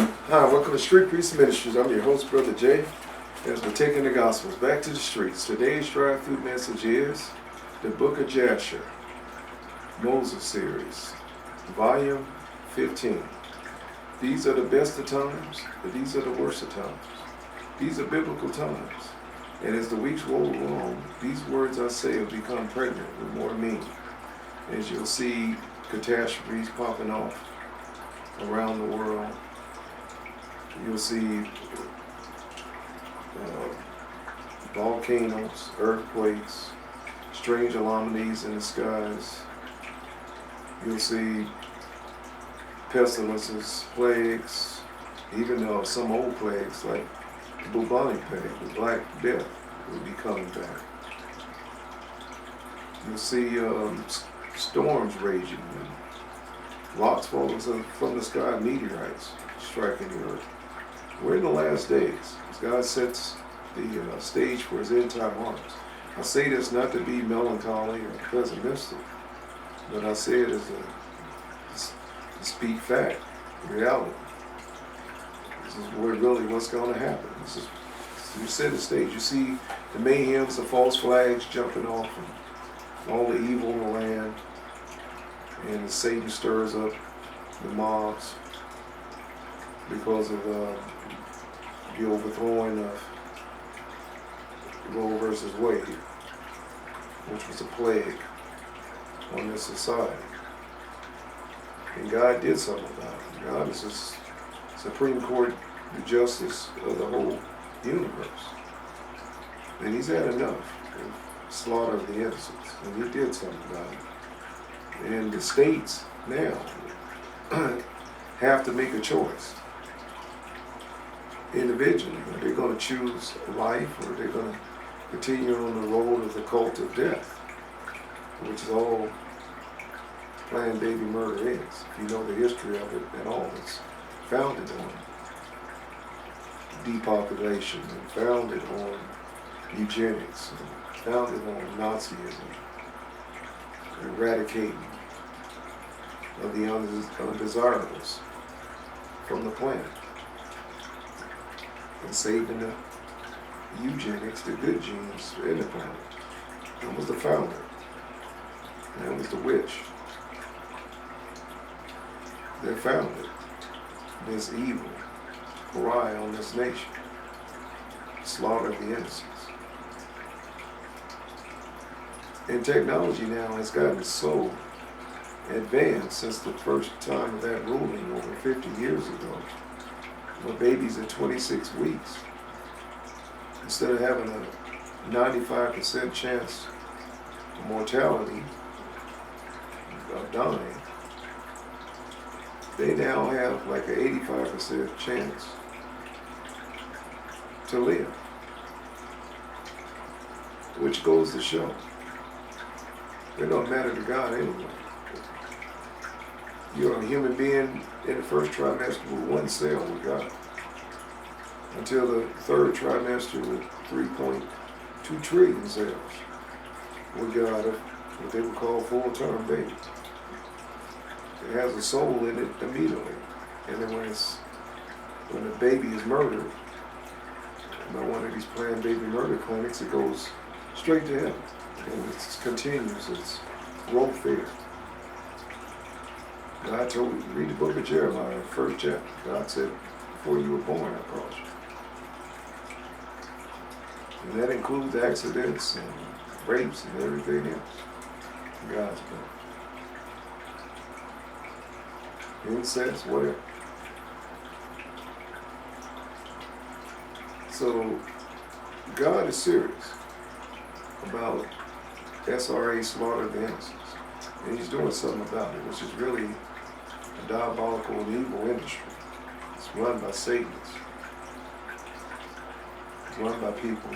Hi, welcome to Street Priest Ministries. I'm your host, Brother Jay, as we're taking the Gospels back to the streets. Today's drive-through message is the Book of Jasher, Moses series, Volume 15. These are the best of times, but these are the worst of times. These are biblical times. And as the weeks roll along, these words I say have become pregnant with more meaning. As you'll see catastrophes popping off around the world, you'll see volcanoes, earthquakes, strange anomalies in the skies. You'll see pestilences, plagues, even some old plagues like the bubonic plague, the Black Death will be coming back. You'll see storms raging and rocks falling from the sky, meteorites striking the earth. We're in the last days. As God sets the stage for his end time harvest. I say this not to be melancholy or pessimistic, but I say it as to speak fact, reality. This is what's going to happen. You set the stage. You see the mayhems, the false flags jumping off, and all the evil in the land, and Satan stirs up the mobs because of the overthrowing of Roe versus Wade, which was a plague on this society. And God did something about it. God is the Supreme Court, the justice of the whole universe. And he's had enough of slaughter of the innocents. And he did something about it. And the states now have to make a choice individually. Are they going to choose life, or are they going to continue on the road of the cult of death, which is all planned baby murder is? If you know the history of it at all, it's founded on depopulation, and founded on eugenics, and founded on Nazism, eradicating of the undesirables from the planet, and saving the eugenics, the good genes in the planet. That was the founder. And that was the witch that founded this evil pariah on this nation, slaughter of the innocents. And technology now has gotten so advanced since the first time of that ruling over 50 years ago, where babies at 26 weeks, instead of having a 95% chance of mortality, of dying, they now have like an 85% chance to live. Which goes to show, it don't matter to God anyway. You're a human being in the first trimester with one cell with God, until the third trimester with 3.2 trillion cells with God, of what they would call full-term babies. It has a soul in it immediately, and then when the baby is murdered by one of these planned baby murder clinics, it goes straight to heaven, and it continues its growth there. God told me, read the book of Jeremiah, first chapter. God said, before you were born, I brought you. And that includes accidents and rapes and everything else. God's plan. Incest, whatever. So, God is serious about SRA slaughter of the innocents. And he's doing something about it, which is really a diabolical and evil industry. It's run by Satanists. It's run by people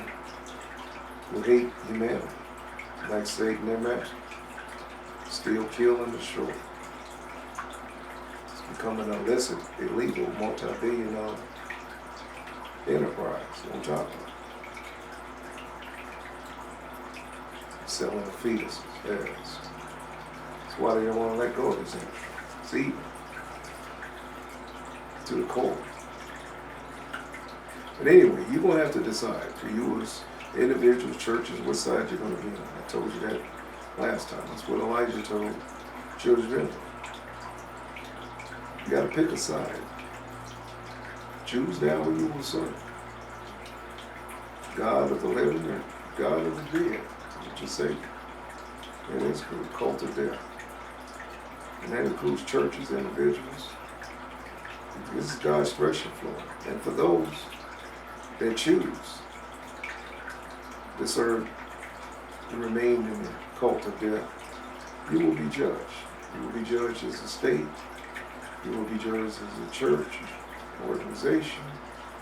who hate humanity, like Satan their master. Steal, kill, and destroy. It's become an illicit, illegal, multi-billion-dollar enterprise on top of it. Selling the fetuses, yes. That's why they don't want to let go of this industry. It's evil to the core. But anyway, you're going to have to decide for you as individuals, churches, what side you're going to be on. I told you that last time. That's what Elijah told children of Israel. You got to pick a side. Choose now who you will serve. God of the living or God of the dead. That's what you say. And it's called cult of death. And that includes churches, individuals. This is God's threshing floor. And for those that choose to serve and remain in the cult of death, you will be judged. You will be judged as a state. You will be judged as a church, organization,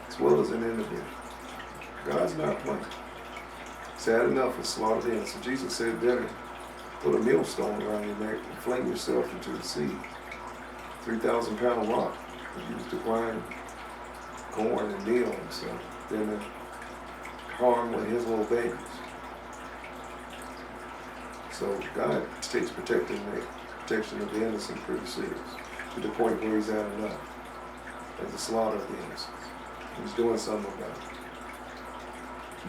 as well as an individual. God's not playing. Sad enough, it's slaughtered in. So Jesus said, better put a millstone around your neck and fling yourself into the sea. 3,000-pound rock used to grind corn and meal and stuff. Then to harm one of his little babies. So God takes protection of the innocent pretty serious, to the point where he's had enough of the slaughter of the innocent. He's doing something about it.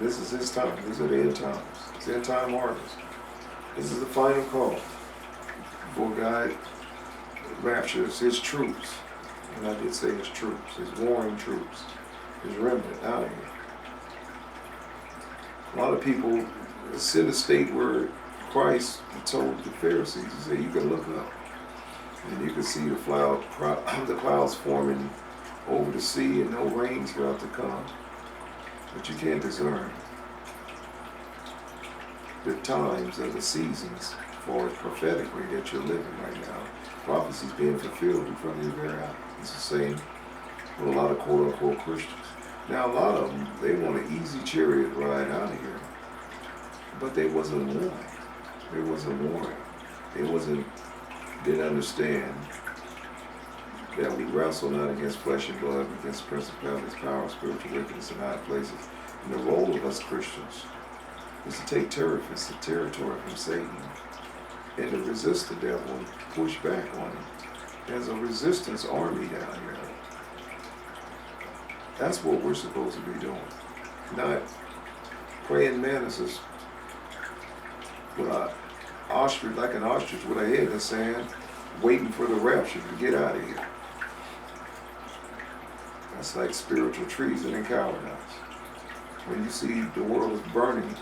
This is his time. These are the end times. It's the end time harvest. This is the final call before God raptures his troops. And I did say his troops, his warring troops, his remnant out of here. A lot of people sit in a state where Christ told the Pharisees, he said, you can look up and you can see the clouds forming over the sea and no rain's about to come. But you can't discern the times of the seasons for it prophetically that you're living right now. Prophecy's being fulfilled in front of your very eyes. It's the same with a lot of quote-unquote Christians. Now, a lot of them, they want an easy chariot ride out of here. But they wasn't warned. They wasn't warned. Didn't understand that we wrestle not against flesh and blood, but against principalities, power, spiritual wickedness in high places. And the role of us Christians is to take territory from Satan and to resist the devil and push back on him. There's a resistance army down here. That's what we're supposed to be doing. Not praying mantises with an ostrich, like an ostrich with a head in the sand, waiting for the rapture to get out of here. That's like spiritual treason and cowardice. When you see the world is burning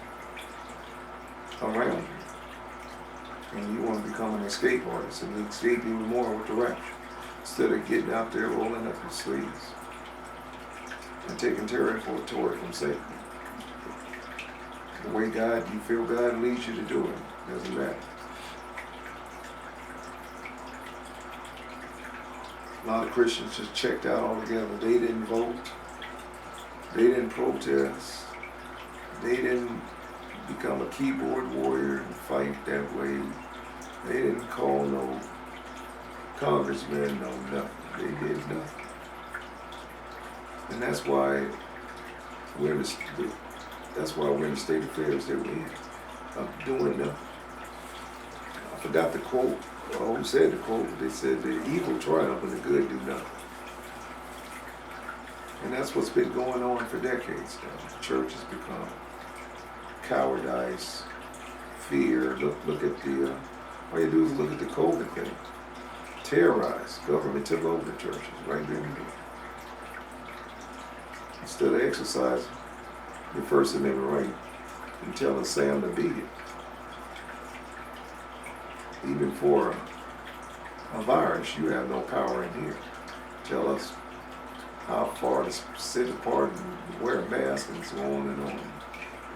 around you, and you want to become an escape artist and escape even more with the rapture, instead of getting out there rolling up your sleeves and taking territory from Satan. The way you feel God leads you to do it, doesn't matter. A lot of Christians just checked out altogether. They didn't vote. They didn't protest. They didn't become a keyboard warrior and fight that way. They didn't call no congressman, no nothing. They did nothing. And that's why we're in the state of affairs that we're in, of doing nothing. I forgot the quote. Who said the quote? They said the evil triumph and the good do nothing. And that's what's been going on for decades now. The church has become cowardice, fear. Look at the, all you do is look at the COVID thing. Terrorized. Government took over the churches right there and there. Instead of exercising your First Amendment right and telling Sam to beat it. Even for a virus, you have no power in here. Tell us how far to sit apart and wear a mask and so on and on.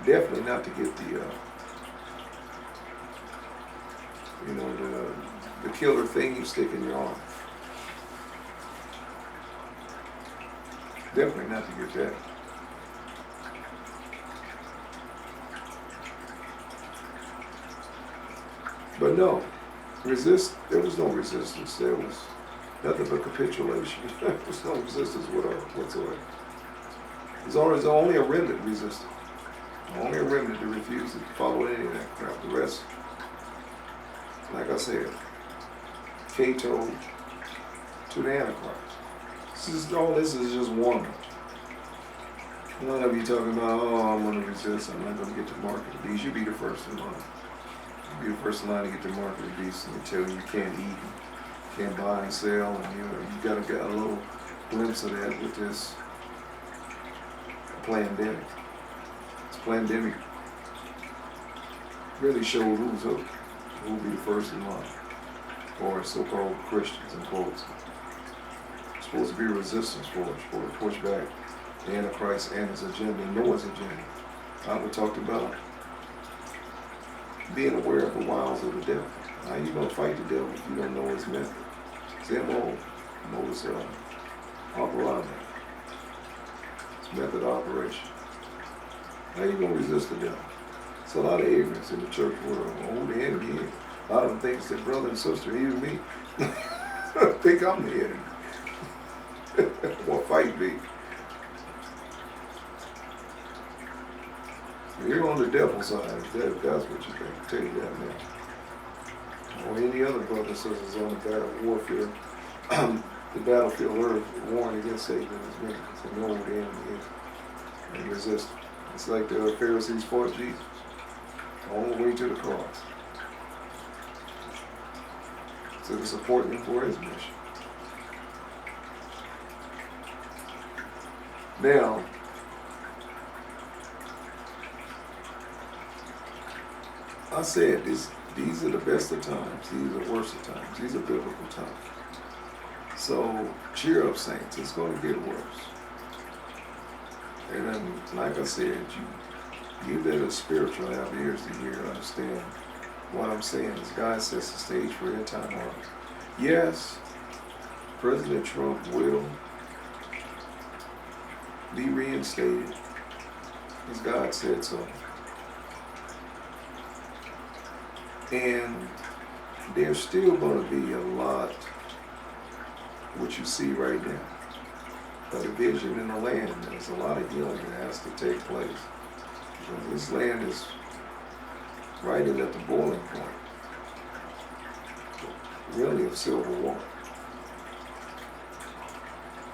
Definitely not to get the killer thing you stick in your arm. Definitely not to get that. But no, there was no resistance. There was nothing but capitulation. There was no resistance whatsoever. There's only a remnant resisted. Only a remnant that refused to follow any of that crap. The rest, like I said, Cato to the Antichrist. All this is just warm-up. A lot of you talking about, oh, I'm going to resist, I'm not going to get to market the beast. You be the first in line. You be the first in line to get to market the beast, and they tell you you can't eat, and can't buy and sell, and you got to get a little glimpse of that with this pandemic. This pandemic really showed who's who will be the first in line, or so-called Christians in quotes. It's supposed to be a resistance for us, for to push back the Antichrist and his agenda, and know his agenda. We talked about being aware of the wiles of the devil. How you gonna fight the devil if you don't know his method? It's MO, modus operandi. It's method of operation. How you gonna resist the devil? It's a lot of ignorance in the church world. Oh, the enemy is. A lot of them think that brother and sister, even me, think I'm the enemy. What fight me? You're on the devil's side, if that's what you think. I'll tell you that now. Or any other brother and sisters on the battle warfare, the battlefield earth, warring against Satan and his minions, and know who the enemy is, and resist. It's like the Pharisees fought Jesus all the way to the cross. So to support him for his mission. Now, I said these are the best of times, these are the worst of times, these are biblical times. So cheer up, saints, it's going to get worse. And then, like I said, you that are spiritual have ears to hear, understand what I'm saying is God sets the stage for their time on. Yes, President Trump will be reinstated, as God said so. And there's still going to be a lot, what you see right now, a division in the land. There's a lot of healing that has to take place. Because this land is right at the boiling point, really, of civil war.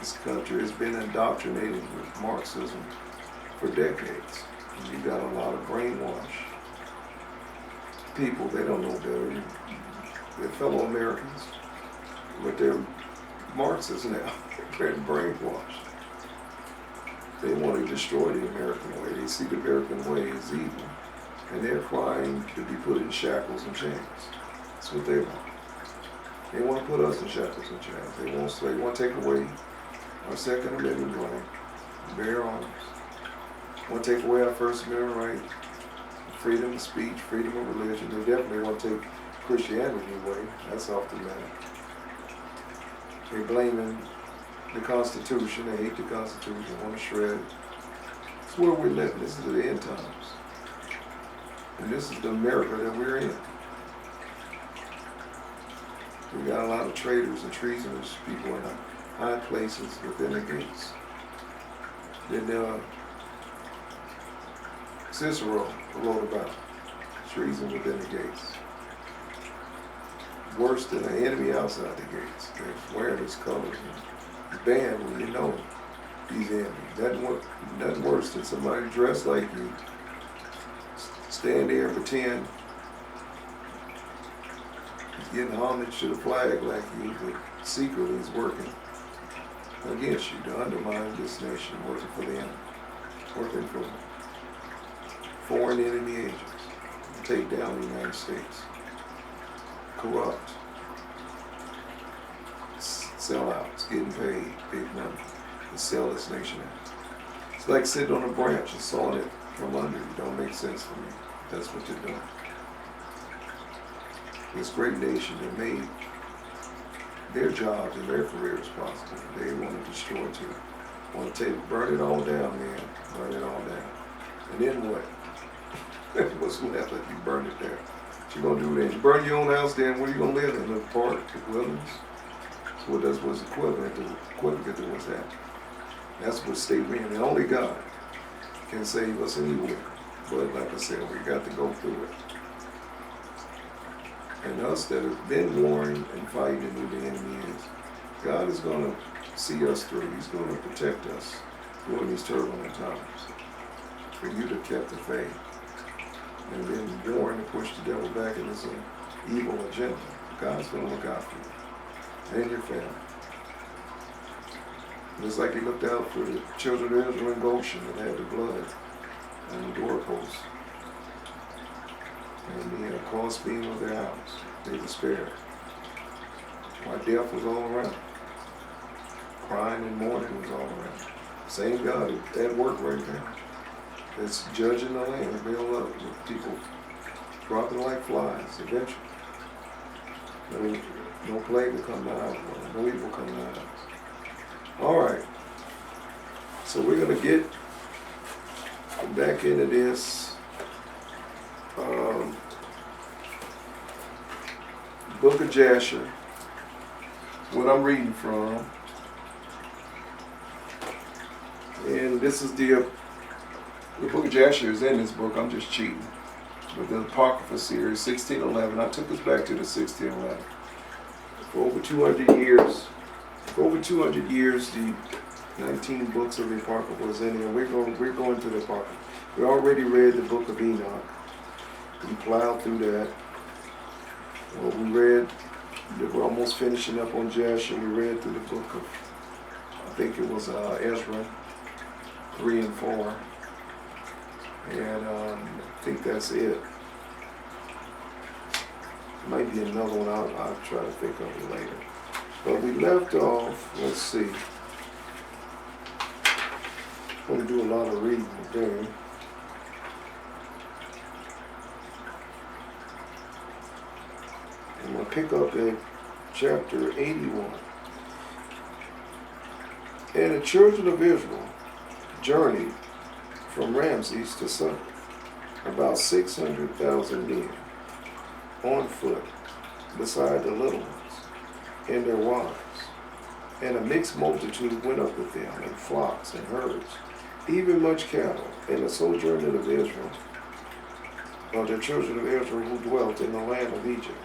This country has been indoctrinated with Marxism for decades. And you got a lot of brainwashed people. They don't know better. They're fellow Americans, but they're Marxists now. They're brainwashed. They want to destroy the American way. They see the American way as evil, and they're crying to be put in shackles and chains. That's what they want. They want to put us in shackles and chains. They want to take away our Second Amendment right, bear arms. Want to take away our First Amendment right, freedom of speech, freedom of religion. They definitely want to take Christianity away. That's off the matter. They're blaming the Constitution. They hate the Constitution. They want to shred it. It's where we're living. This is the end times. And this is the America that we're in. We got a lot of traitors and treasonous people in high places within the gates. Then Cicero wrote about treason within the gates. Worse than an enemy outside the gates. They're wearing his colors and banned when you know these enemies. Nothing worse than somebody dressed like you, stand there and pretend he's getting homage to the flag like you, but secretly he's working against you to undermine this nation, working for them, working for foreign enemy agents, take down the United States, corrupt, sellouts, getting paid big money to sell this nation out. It's like sitting on a branch and sawing it from under. It don't make sense for me. That's what they're doing. This great nation, they made their jobs and their careers possible. They want to destroy it too. Want to burn it all down, man. Burn it all down. And then what? What's left if you burn it down? What you gonna do then? You burn your own house down, where you gonna live in? The park, the wilderness? So that's what's equivalent to what's that. That's what state we're in. And only God can save us anywhere. But like I said, we got to go through it. And us that have been warring and fighting who the enemy is, God is going to see us through. He's going to protect us. during these turbulent times. For you to keep the faith and then warn and push the devil back in his evil agenda. God's going to look out for you and your family. Just like he looked out for the children of Israel in Goshen that had the blood on the doorposts. And he had caused being of their house. They despaired. While death was all around. Crying and mourning was all around. Same God at work right now. That's judging the land real up with people dropping like flies eventually. No plague will come down, no evil come down. Alright. So we're going to get back into this book of Jasher. What I'm reading from. And this is the book of Jasher is in this book. I'm just cheating. With the Apocrypha series, 1611. I took us back to the 1611. For over 200 years, the 19 books of the Apocrypha was in here. We're going to the Apocrypha. We already read the book of Enoch. We plowed through that. Well, we're almost finishing up on Jasher. We read through the book of, I think it was Ezra 3 and 4. And I think that's it. Might be another one. I'll try to think of it later. But we left off, let's see. I'm going to do a lot of reading today. I'm going to pick up at chapter 81. And the children of Israel journeyed from Ramses to Succoth, about 600,000 men, on foot, beside the little ones, and their wives. And a mixed multitude went up with them, and flocks and herds, even much cattle. And the sojourners of Israel, of the children of Israel who dwelt in the land of Egypt,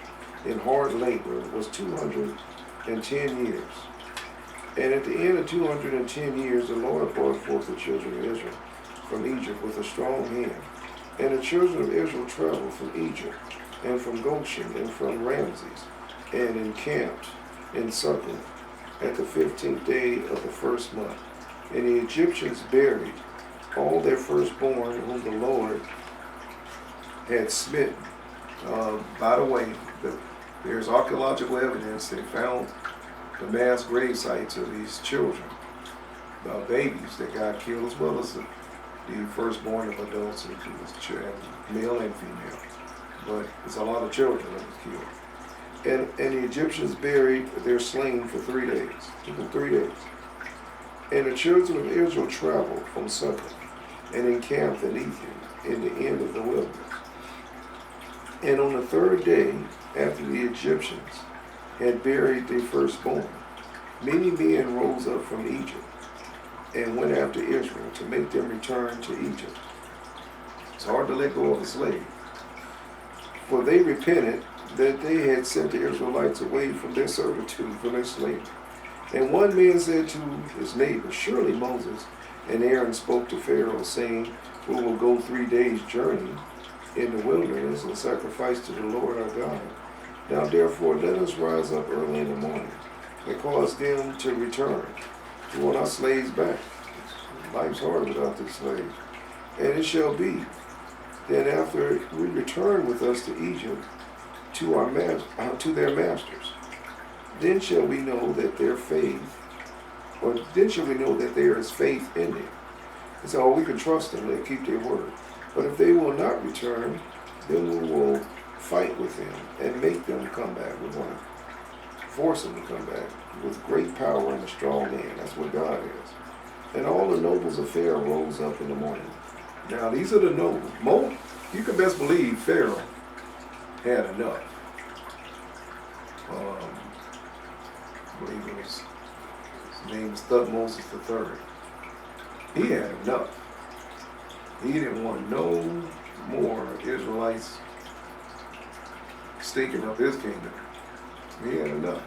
in hard labor, was 210 years. And at the end of 210 years, the Lord brought forth the children of Israel from Egypt with a strong hand. And the children of Israel traveled from Egypt, and from Goshen, and from Ramses, and encamped in Succoth at the 15th day of the first month. And the Egyptians buried all their firstborn whom the Lord had smitten. By the way, there's archaeological evidence. They found the mass grave sites of these children, babies that got killed, as well as the firstborn of adults, and male and female. But it's a lot of children that was killed. And the Egyptians buried their slain for 3 days. It took them 3 days. And the children of Israel traveled from Succoth and encamped in Etham in the end of the wilderness. And on the 3rd day, after the Egyptians had buried their firstborn, many men rose up from Egypt and went after Israel to make them return to Egypt. It's hard to let go of a slave. For they repented that they had sent the Israelites away from their servitude, from their slavery. And one man said to his neighbor, surely Moses and Aaron spoke to Pharaoh, saying, we will go 3 days' journey in the wilderness and sacrifice to the Lord our God. Now therefore let us rise up early in the morning and cause them to return. We want our slaves back. Life's hard without the slaves. And it shall be, then after we return with us to Egypt, to their masters, then shall we know that their faith, or then shall we know that there is faith in them. And so we can trust them, they keep their word. But if they will not return, then we will fight with them and make them come back. We're going to force them to come back with great power and a strong hand. That's what God is. And all the nobles of Pharaoh rose up in the morning. Now these are the nobles. You can best believe Pharaoh had enough. I believe it was, his name was Thutmose III. He had enough. He didn't want no more Israelites staking up his kingdom. He had enough.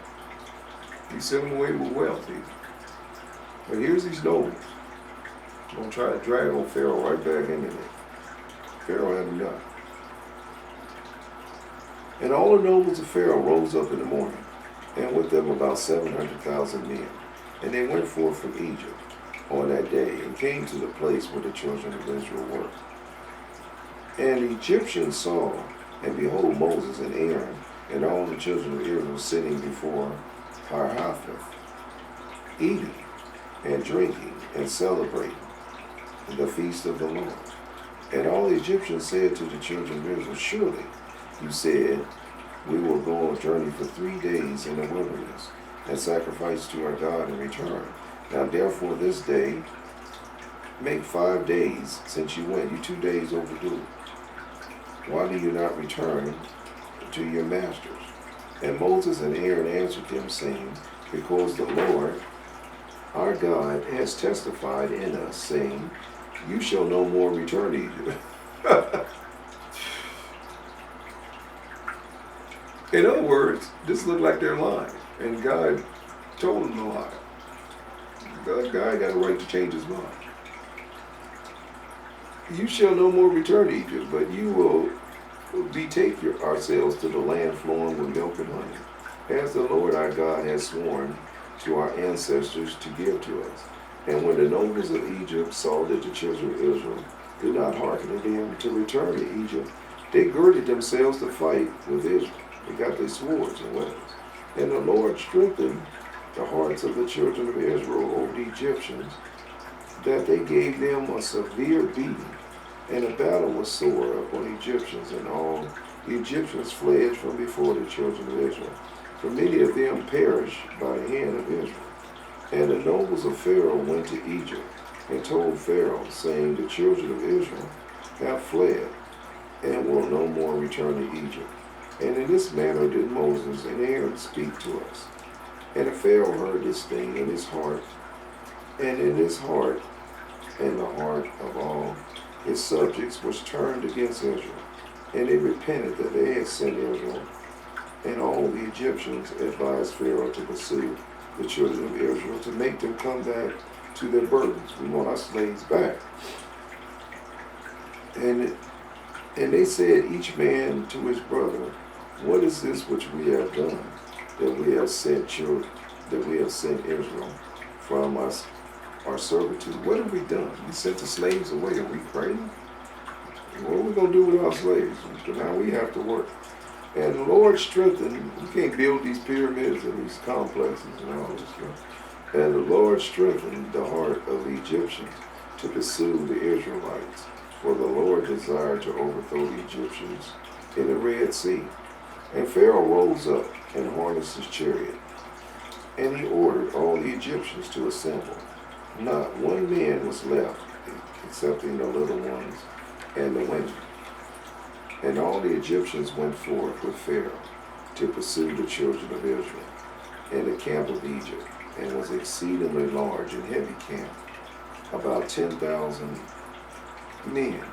He sent them away with wealth. But here's these nobles. Gonna try to drag old Pharaoh right back into it. Pharaoh had enough. And all the nobles of Pharaoh rose up in the morning, and with them about 700,000 men. And they went forth from Egypt on that day, and came to the place where the children of Israel were. And the Egyptians saw, and behold, Moses and Aaron, and all the children of Israel sitting before Harhapheth, eating and drinking and celebrating the feast of the Lord. And all the Egyptians said to the children of Israel, surely you said, we will go on a journey for 3 days in the wilderness, and sacrifice to our God in return. Now therefore this day, make 5 days since you went. You 2 days overdue. Why do you not return to your masters? And Moses and Aaron answered them, saying, because the Lord our God has testified in us, saying, you shall no more return to Egypt. In other words, this looked like they're lying, and God told them to lie. God got a right to change his mind. You shall no more return to Egypt, but you will betake ourselves to the land flowing with milk and honey, as the Lord our God has sworn to our ancestors to give to us. And when the nobles of Egypt saw that the children of Israel did not hearken to them to return to Egypt, they girded themselves to fight with Israel. They got their swords and weapons. And the Lord strengthened the hearts of the children of Israel over the Egyptians, that they gave them a severe beating. And the battle was sore upon the Egyptians, and all the Egyptians fled from before the children of Israel. For many of them perished by the hand of Israel. And the nobles of Pharaoh went to Egypt, and told Pharaoh, saying, the children of Israel have fled, and will no more return to Egypt. And in this manner did Moses and Aaron speak to us. And the Pharaoh heard this thing in his heart, and in his heart, and the heart of all his subjects was turned against Israel. And they repented that they had sent Israel. And all the Egyptians advised Pharaoh to pursue the children of Israel, to make them come back to their burdens. We want our slaves back. And they said, each man to his brother, what is this which we have done, that we have sent Israel from us, our servitude? What have we done? We sent the slaves away. Are we crazy? What are we going to do with our slaves? Now we have to work. And the Lord strengthened, you can't build these pyramids and these complexes and all this stuff. And the Lord strengthened the heart of the Egyptians to pursue the Israelites. For the Lord desired to overthrow the Egyptians in the Red Sea. And Pharaoh rose up and harnessed his chariot. And he ordered all the Egyptians to assemble. Not one man was left, excepting the little ones and the women. And all the Egyptians went forth with Pharaoh to pursue the children of Israel. And the camp of Egypt, and was exceedingly large and heavy camp, about 10,000 men.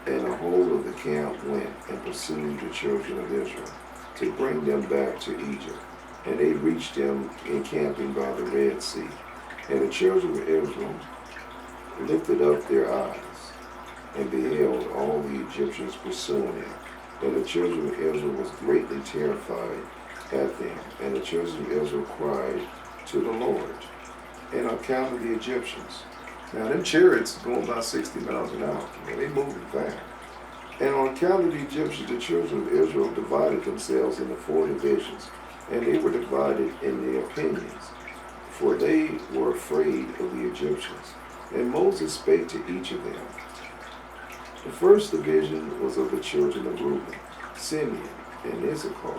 And the whole of the camp went and pursued the children of Israel, to bring them back to Egypt. And they reached them encamping by the Red Sea. And the children of Israel lifted up their eyes, and beheld all the Egyptians pursuing them. And the children of Israel was greatly terrified at them. And the children of Israel cried to the Lord, and on account of the Egyptians. Now them chariots going about 60 miles an hour. They moving fast. And on account of the Egyptians, the children of Israel divided themselves into 4 divisions. And they were divided in their opinions, for they were afraid of the Egyptians. And Moses spake to each of them. The first division was of the children of Reuben, Simeon, and Issachar,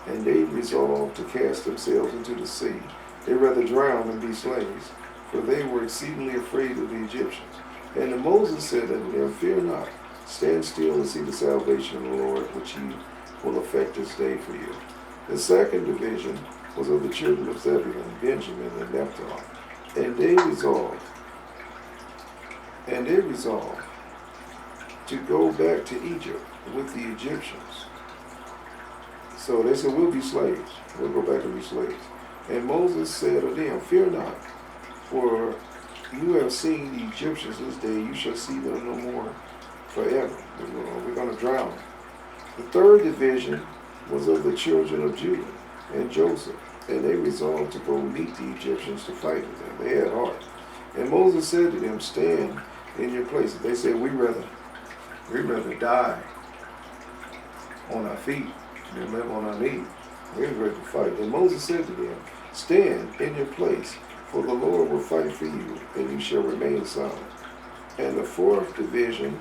and they resolved to cast themselves into the sea. They rather drown than be slaves, for they were exceedingly afraid of the Egyptians. And Moses said unto them, fear not, stand still and see the salvation of the Lord, which he will effect this day for you. The second division was of the children of Zebulun, Benjamin, and Naphtali, and they resolved to go back to Egypt with the Egyptians. So they said, we'll be slaves. We'll go back and be slaves. And Moses said to them, fear not, for You have seen the Egyptians this day, you shall see them no more forever. We're going to drown them. The third division was of the children of Judah and Joseph, and they resolved to go meet the Egyptians to fight with them. They had heart. And Moses said to them, stand in your places. They said, we'd rather die on our feet than live on our knees. We're ready to fight. And Moses said to them, stand in your place, for the Lord will fight for you, and you shall remain silent. And the fourth division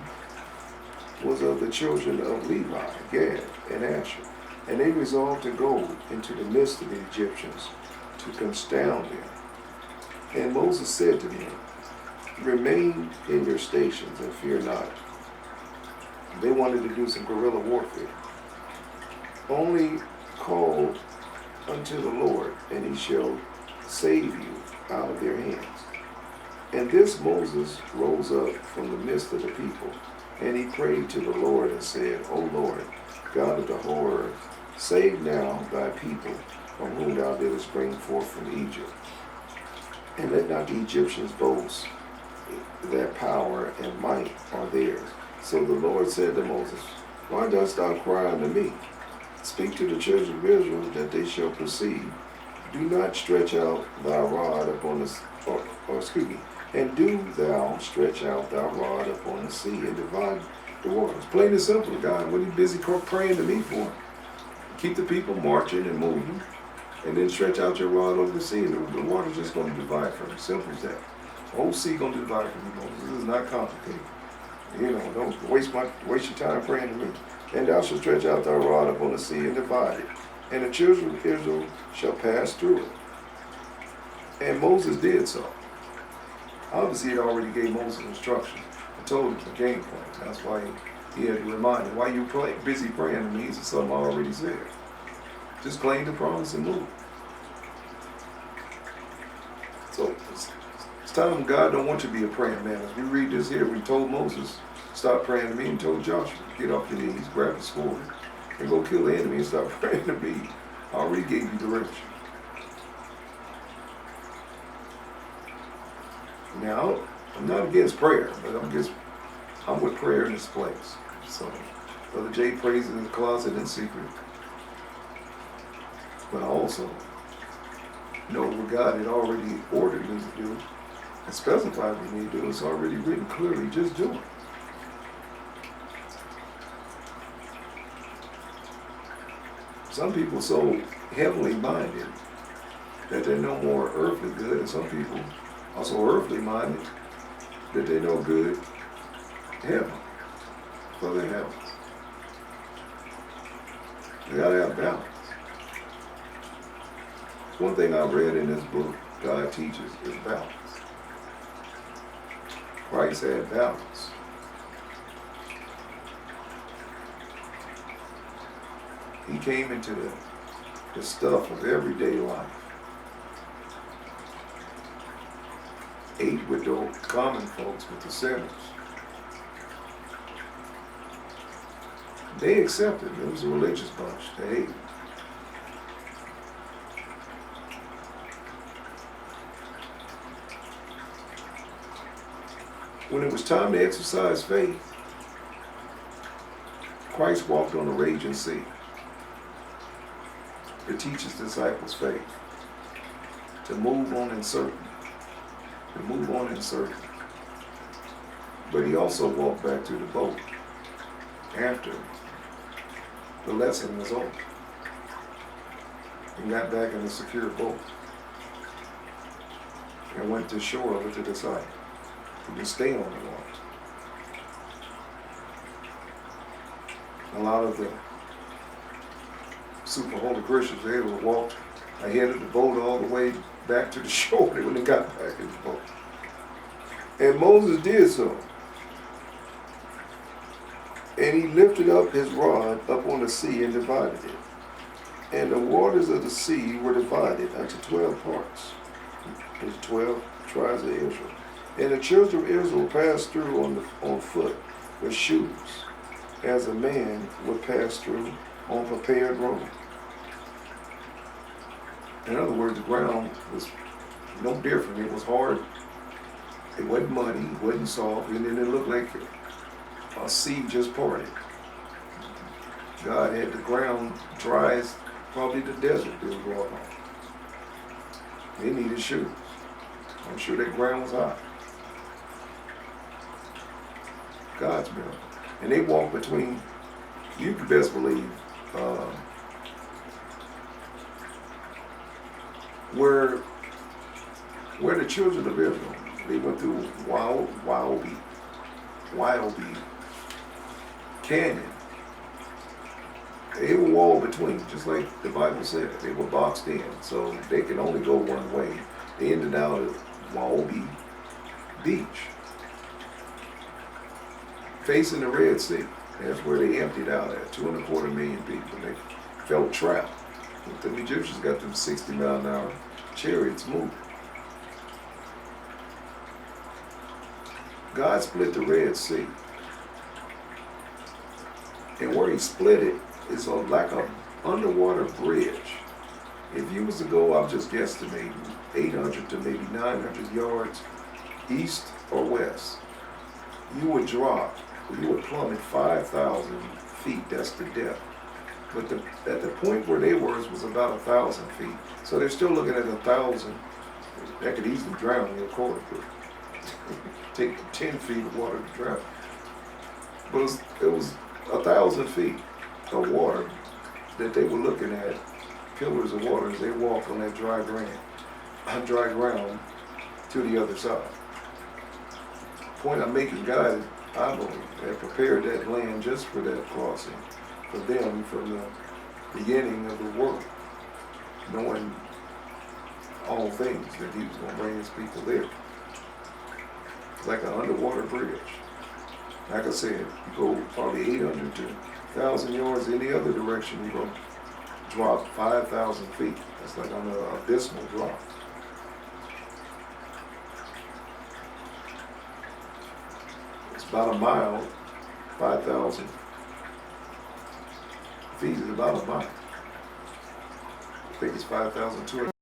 was of the children of Levi, Gad, and Asher. And they resolved to go into the midst of the Egyptians to confound them. And Moses said to them, remain in your stations and fear not. They wanted to do some guerrilla warfare. Only call unto the Lord, and he shall save you out of their hands. And this Moses rose up from the midst of the people, and he prayed to the Lord and said, O Lord, God of the whole earth, save now thy people, from whom thou didst bring forth from Egypt. And let not the Egyptians boast their power and might are theirs. So the Lord said to Moses, why dost thou cry unto me? Speak to the children of Israel that they shall proceed. Do not stretch out thy rod upon the, and do thou stretch out thy rod upon the sea and divide the waters. Plain and simple, God. What are you busy praying to me for? Keep the people marching and moving, and then stretch out your rod over the sea, and the water's just going to divide from you. Simple as that. The whole sea going to divide from you, Moses. This is not complicated. Don't waste your time praying to me. And thou shalt stretch out thy rod upon the sea and divide it, and the children of Israel shall pass through it. And Moses did so. Obviously, he already gave Moses instruction and told him the game plan. That's why he had to remind him, why you busy praying to me? It's something I already said. Just claim the promise and move. So it's time God don't want you to be a praying man. As we read this here, we told Moses, stop praying to me, and told Joshua, get off your knees, grab the sword, and go kill the enemy and stop praying to me. I already gave you direction. Now, I'm not against prayer, but I'm with prayer in this place. So, Brother Jay prays in the closet in secret. But I also know what God had already ordered me to do and specified for me to do. It's already written clearly, just do it. Some people so heavenly minded that they know more earthly good, and some people are so earthly minded that they know good heaven for their heaven. They gotta have balance. One thing I read in this book God teaches is balance. Christ had balance. He came into the stuff of everyday life. Ate with the common folks, with the sinners. They accepted him. It was a religious bunch. They hated him. When it was time to exercise faith, Christ walked on the raging sea to teach his disciples faith, to move on in certain. But he also walked back to the boat after the lesson was over and got back in a secure boat and went to shore with the disciples. He could stay on the water. A lot of the super holy Christians, they would walk ahead of the boat all the way back to the shore when they got back in the boat. And Moses did so. And he lifted up his rod up on the sea and divided it. And the waters of the sea were divided unto 12 parts. There's 12 tribes of Israel. And the children of Israel passed through on foot with shoes, as a man would pass through on prepared road. In other words, the ground was no different. It was hard It wasn't muddy, it wasn't soft, and then it looked like a sea just parted. God had the ground dry as probably the desert they was walking on. They needed shoes. I'm sure that ground was hot. God's miracle. And they walked between, you could best believe, where the children of Israel, they went through Wildy Canyon. They were walled between, just like the Bible said. They were boxed in, so they can only go one way. They ended out at Wildy Beach, facing the Red Sea. That's where they emptied out at. 2.25 million people. They felt trapped. The Egyptians got them 60-mile-an-hour chariots moving. God split the Red Sea. And where he split it is like an underwater bridge. If you was to go, I'm just guesstimating, 800 to maybe 900 yards east or west, you would drop, you would plummet 5,000 feet. That's the depth. But at the point where they were was about 1,000 feet. So they're still looking at 1,000. That could easily drown your cord. Take 10 feet of water to drown. But it was 1,000 feet of water that they were looking at, pillars of water as they walked on that dry ground to the other side. Point I'm making, God, I believe, had prepared that land just for that crossing, for them from the beginning of the world, knowing all things that he was going to bring his people there. Like an underwater bridge. Like I said, you go probably 800 to 1,000 yards any other direction, you're going to drop 5,000 feet. That's like on an abysmal drop. It's about a mile, 5,000 feet is about a mile. I think it's 5,200.